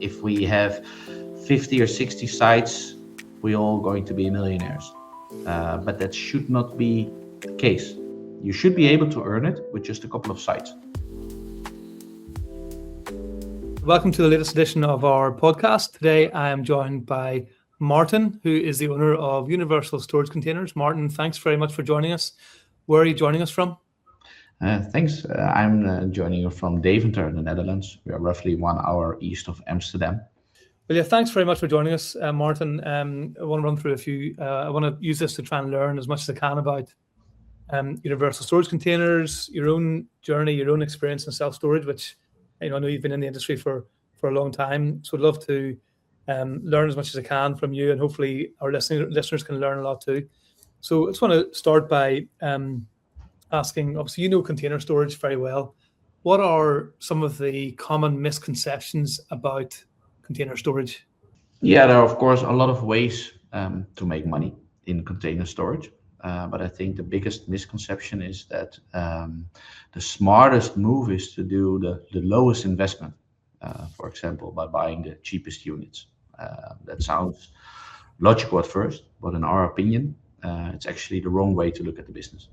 if we have 50 or 60 sites, we're all going to be millionaires. But that should not be the case. You should be able to earn it with just a couple of sites. Welcome to the latest edition of our podcast. Today I am joined by Maarten, who is the owner of Universal Storage Containers. Maarten, thanks very much for joining us. Where are you joining us from? Thanks. I'm joining you from Deventer in the Netherlands. We are roughly 1 hour east of Amsterdam. Well, yeah, thanks very much for joining us, Maarten. I want to run through a few. I want to use this to try and learn as much as I can about Universal Storage Containers, your own journey, your own experience in self-storage, which I know you've been in the industry for a long time. So I'd love to learn as much as I can from you, and hopefully our listeners can learn a lot too. So I just want to start by asking, obviously you know container storage very well. What are some of the common misconceptions about container storage? Yeah, there are of course a lot of ways to make money in container storage. But I think the biggest misconception is that the smartest move is to do the lowest investment, for example, by buying the cheapest units. That sounds logical at first, but in our opinion, it's actually the wrong way to look at the business.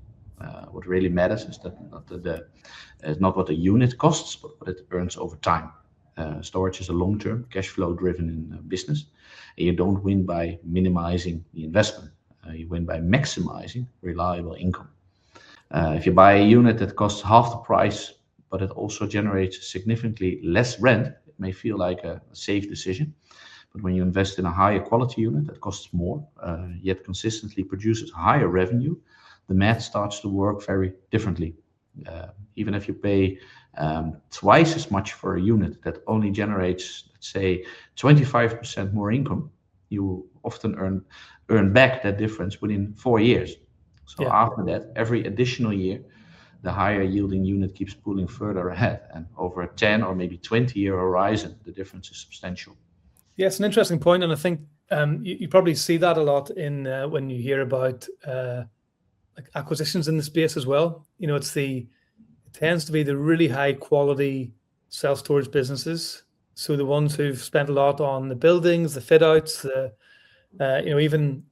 What really matters is that not what the unit costs, but what it earns over time. Storage is a long-term, cash flow driven business, and you don't win by minimizing the investment. You win by maximizing reliable income. If you buy a unit that costs half the price, but it also generates significantly less rent, it may feel like a safe decision. But when you invest in a higher quality unit that costs more, yet consistently produces higher revenue, the math starts to work very differently. Even if you pay twice as much for a unit that only generates, let's say, 25% more income, you often earn back that difference within 4 years. So after that, every additional year, the higher yielding unit keeps pulling further ahead. And over a 10 or maybe 20-year horizon, the difference is substantial. Yeah, it's an interesting point, and I think you probably see that a lot in when you hear about like acquisitions in the space as well. You know, it tends to be the really high quality self-storage businesses. So the ones who've spent a lot on the buildings, the fit outs, even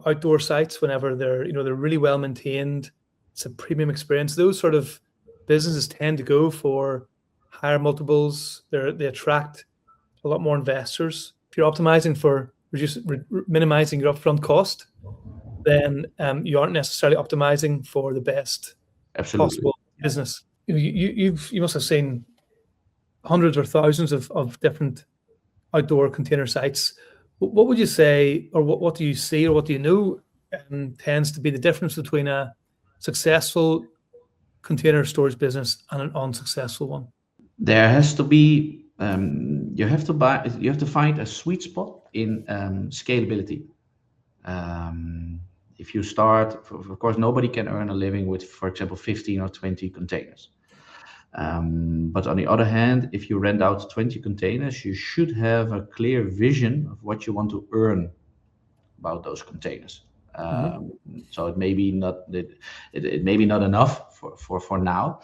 outdoor sites, whenever they're really well maintained, it's a premium experience. Those sort of businesses tend to go for higher multiples. They attract a lot more investors. If you're optimizing for minimizing your upfront cost, then you aren't necessarily optimizing for the best possible business. You must have seen hundreds or thousands of different outdoor container sites. What would you say, or what do you see, or what do you know tends to be the difference between a successful container storage business and an unsuccessful one? There has to be you have to find a sweet spot in scalability. If you start, of course, nobody can earn a living with, for example, 15 or 20 containers. But on the other hand, if you rent out 20 containers, you should have a clear vision of what you want to earn about those containers. So it may be not enough for now,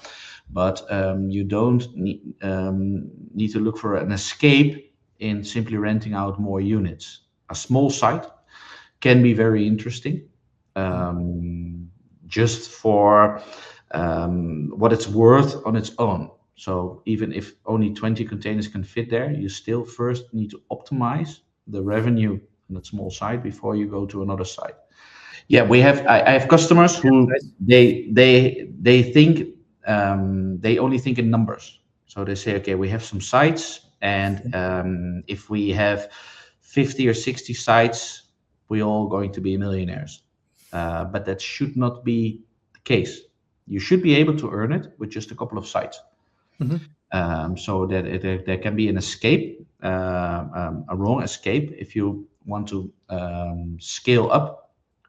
but you don't need to look for an escape in simply renting out more units. A small site can be very interesting, just for what it's worth on its own. So even if only 20 containers can fit there, you still first need to optimize the revenue on that small site before you go to another site. Yeah, I have customers who they think they only think in numbers. So they say, okay, we have some sites, and if we have 50 or 60 sites, we're all going to be millionaires. But that should not be the case. You should be able to earn it with just a couple of sites. So that there can be an escape, a wrong escape, if you want to scale up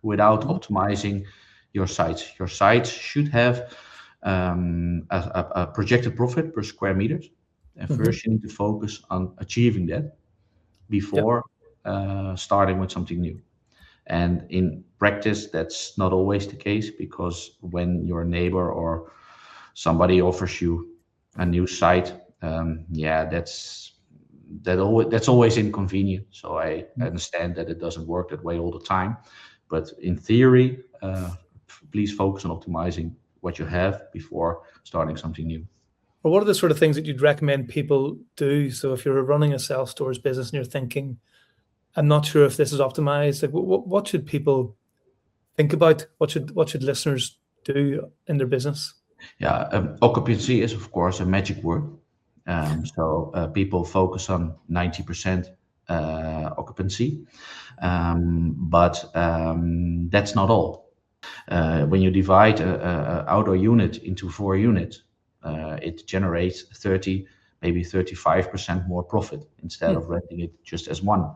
without optimizing your sites. Your sites should have a projected profit per square meters. And first you need to focus on achieving that before starting with something new. And in practice, that's not always the case, because when your neighbor or somebody offers you a new site, that's that's always inconvenient. So I understand that it doesn't work that way all the time, but in theory, please focus on optimizing what you have before starting something new. Or what are the sort of things that you'd recommend people do? So if you're running a self-storage business and you're thinking, I'm not sure if this is optimized, like what should people think about? What should listeners do in their business? Yeah, occupancy is of course a magic word. So people focus on 90% occupancy, but that's not all. When you divide a outdoor unit into 4 units, it generates 30, maybe 35% more profit instead of renting it just as one.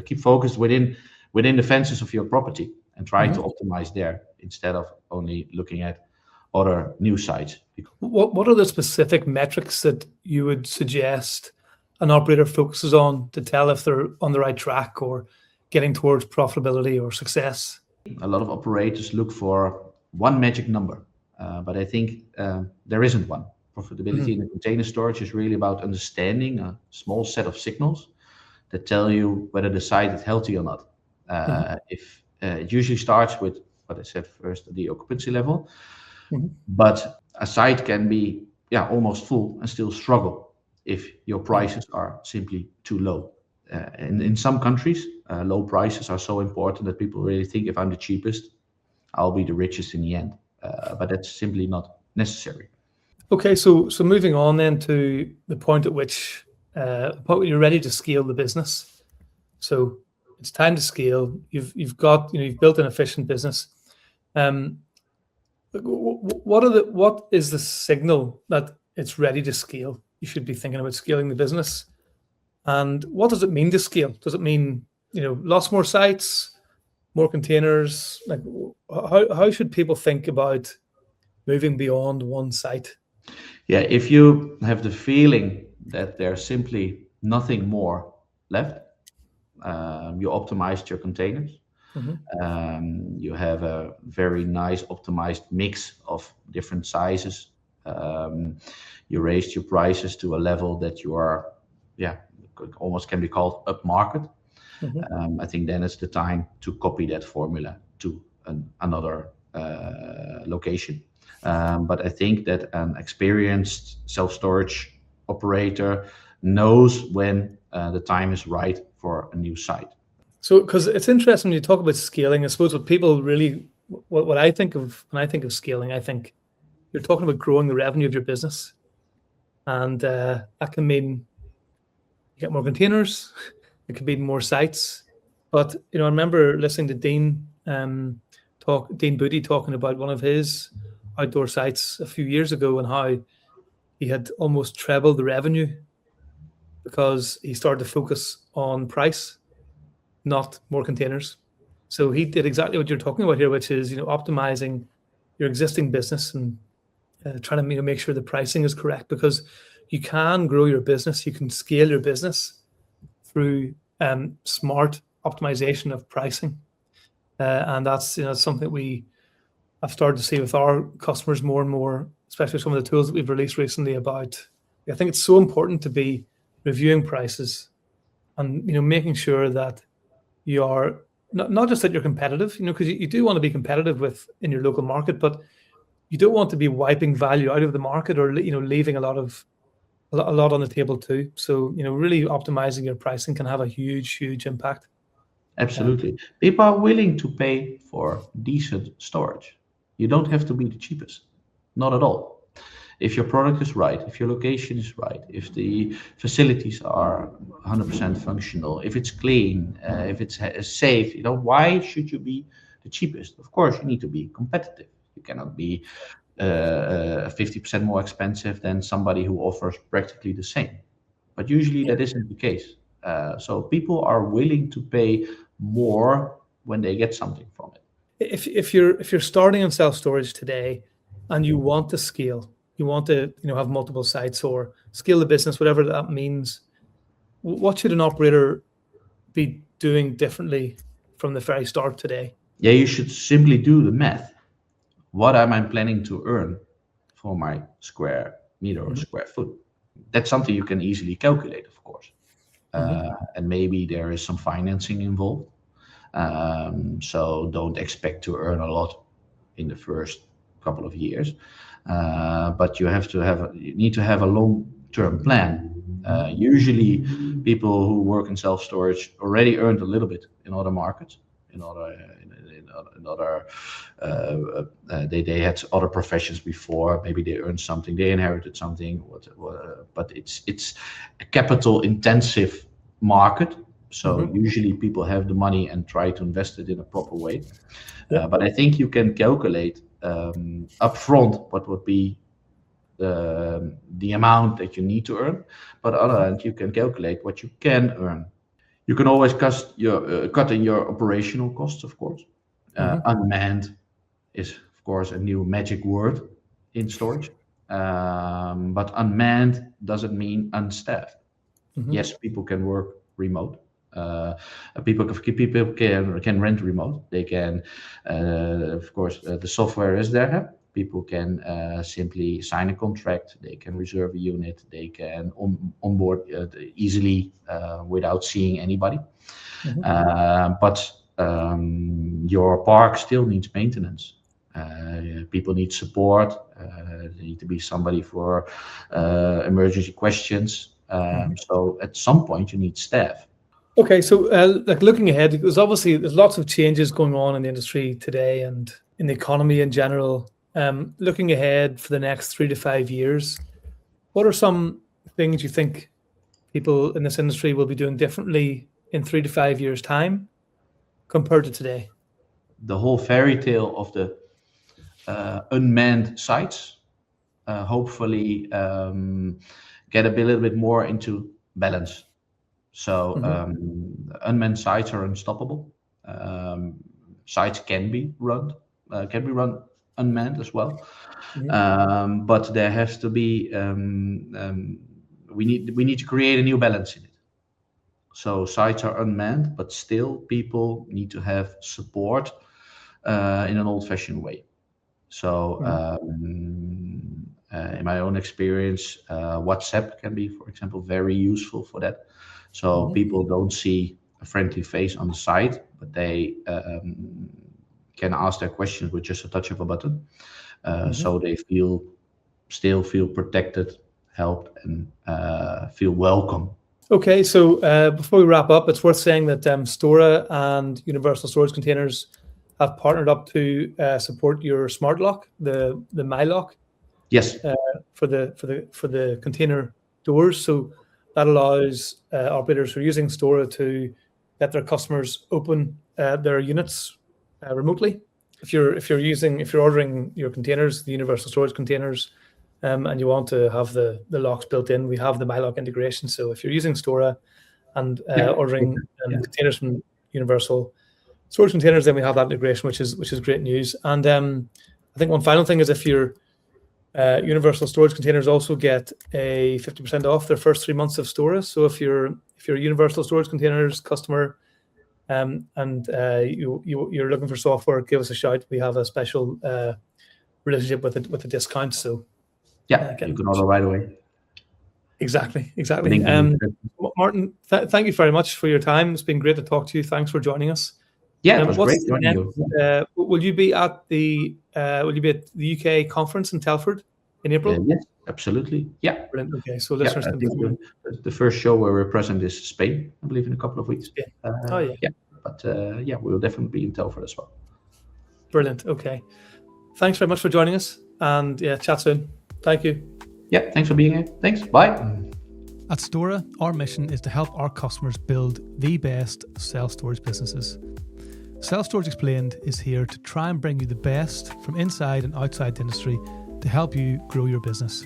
Keep focused within the fences of your property and try to optimize there instead of only looking at other new sites. What are the specific metrics that you would suggest an operator focuses on to tell if they're on the right track or getting towards profitability or success? A lot of operators look for one magic number, but I think there isn't one. Profitability in the container storage is really about understanding a small set of signals that tell you whether the site is healthy or not. If it usually starts with what I said first, the occupancy level, but a site can be almost full and still struggle if your prices are simply too low. In some countries, low prices are so important that people really think if I'm the cheapest, I'll be the richest in the end. But that's simply not necessary. Okay, so moving on then to the point at which you're ready to scale the business. So it's time to scale. You've built an efficient business. What is the signal that it's ready to scale? You should be thinking about scaling the business. And what does it mean to scale? Does it mean, lots more sites, more containers? Like, how should people think about moving beyond one site? Yeah, if you have the feeling that there's simply nothing more left, you optimized your containers. You have a very nice optimized mix of different sizes. You raised your prices to a level that you are, almost can be called upmarket. I think then it's the time to copy that formula to another location. But I think that an experienced self-storage operator knows when the time is right for a new site. So, because it's interesting when you talk about scaling, I suppose what people really, what I think of when I think of scaling, I think you're talking about growing the revenue of your business. And that can mean you get more containers, it could mean more sites. But, I remember listening to Dean Booty talking about one of his outdoor sites a few years ago and how he had almost trebled the revenue because he started to focus on price, not more containers. So he did exactly what you're talking about here, which is, optimizing your existing business and trying to make sure the pricing is correct, because you can grow your business, you can scale your business through smart optimization of pricing. And that's something that I've started to see with our customers more and more, especially some of the tools that we've released recently about. I think it's so important to be reviewing prices and making sure that you are not just that you're competitive, because you do want to be competitive in your local market, but you don't want to be wiping value out of the market or leaving a lot on the table too. So really optimizing your pricing can have a huge impact. Absolutely. People are willing to pay for decent storage. You don't have to be the cheapest, not at all. If your product is right, if your location is right, if the facilities are 100% functional, if it's clean, if it's safe, why should you be the cheapest? Of course, you need to be competitive. You cannot be 50% more expensive than somebody who offers practically the same. But usually that isn't the case. So people are willing to pay more when they get something from it. If you're starting in self-storage today and you want to scale, you want to have multiple sites or scale the business, whatever that means, what should an operator be doing differently from the very start today? Yeah, you should simply do the math. What am I planning to earn for my square meter or square foot? That's something you can easily calculate, of course. and maybe there is some financing involved. So don't expect to earn a lot in the first couple of years, but you need to have a long-term plan. Usually, people who work in self-storage already earned a little bit in other markets, they had other professions before. Maybe they earned something, they inherited something. But it's a capital-intensive market. So usually people have the money and try to invest it in a proper way. But I think you can calculate upfront what would be the amount that you need to earn. But on the other hand, you can calculate what you can earn. You can always cut in your operational costs, of course. Unmanned is, of course, a new magic word in storage. But unmanned doesn't mean unstaffed. Yes, people can work remote. People can rent remote. They can, of course, the software is there. People can simply sign a contract. They can reserve a unit. They can onboard easily without seeing anybody. But your park still needs maintenance. People need support. There need to be somebody for emergency questions. So at some point you need staff. Okay, so like looking ahead, because obviously there's lots of changes going on in the industry today and in the economy in general. Looking ahead for the next 3 to 5 years, what are some things you think people in this industry will be doing differently in 3 to 5 years' time compared to today? The whole fairy tale of the unmanned sites hopefully get a little bit more into balance. So unmanned sites are unstoppable. Sites can be run unmanned as well, but there has to be we need to create a new balance in it. So sites are unmanned, but still people need to have support in an old-fashioned way. So in my own experience, WhatsApp can be, for example, very useful for that. So people don't see a friendly face on the site, but they can ask their questions with just a touch of a button. So they still feel protected, helped, and feel welcome. Okay, so before we wrap up, it's worth saying that Stora and Universal Storage Containers have partnered up to support your smart lock, the MyLock. Yes. For the container doors. So that allows operators who are using Stora to let their customers open their units remotely. If you're ordering your containers, the Universal Storage Containers, and you want to have the locks built in, we have the MyLock integration. So if you're using Stora and ordering containers from Universal Storage Containers, then we have that integration, which is great news. And I think one final thing is if you're Universal Storage Containers also get a 50% off their first 3 months of Stora. So if you're a Universal Storage Containers customer and you're looking for software, give us a shout. We have a special relationship with a discount. So you can order right away. Exactly. Maarten, thank you very much for your time. It's been great to talk to you. Thanks for joining us. Yeah, it was great joining you. Will you be at the UK conference in Telford in April? Yes, absolutely. Yeah. Brilliant. Okay, so listeners I think the first show where we're present is Spain, I believe, in a couple of weeks. Yeah. But we will definitely be in Telford as well. Brilliant. Okay. Thanks very much for joining us, and chat soon. Thank you. Yeah, thanks for being here. Thanks. Bye. At Stora, our mission is to help our customers build the best self-storage businesses. Self-Storage Explained is here to try and bring you the best from inside and outside the industry to help you grow your business.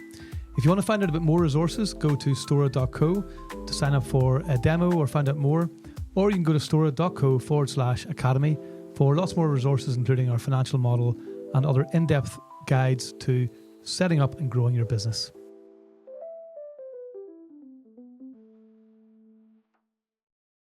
If you want to find out a bit more resources, go to stora.co to sign up for a demo or find out more, or you can go to stora.co/academy for lots more resources, including our financial model and other in-depth guides to setting up and growing your business.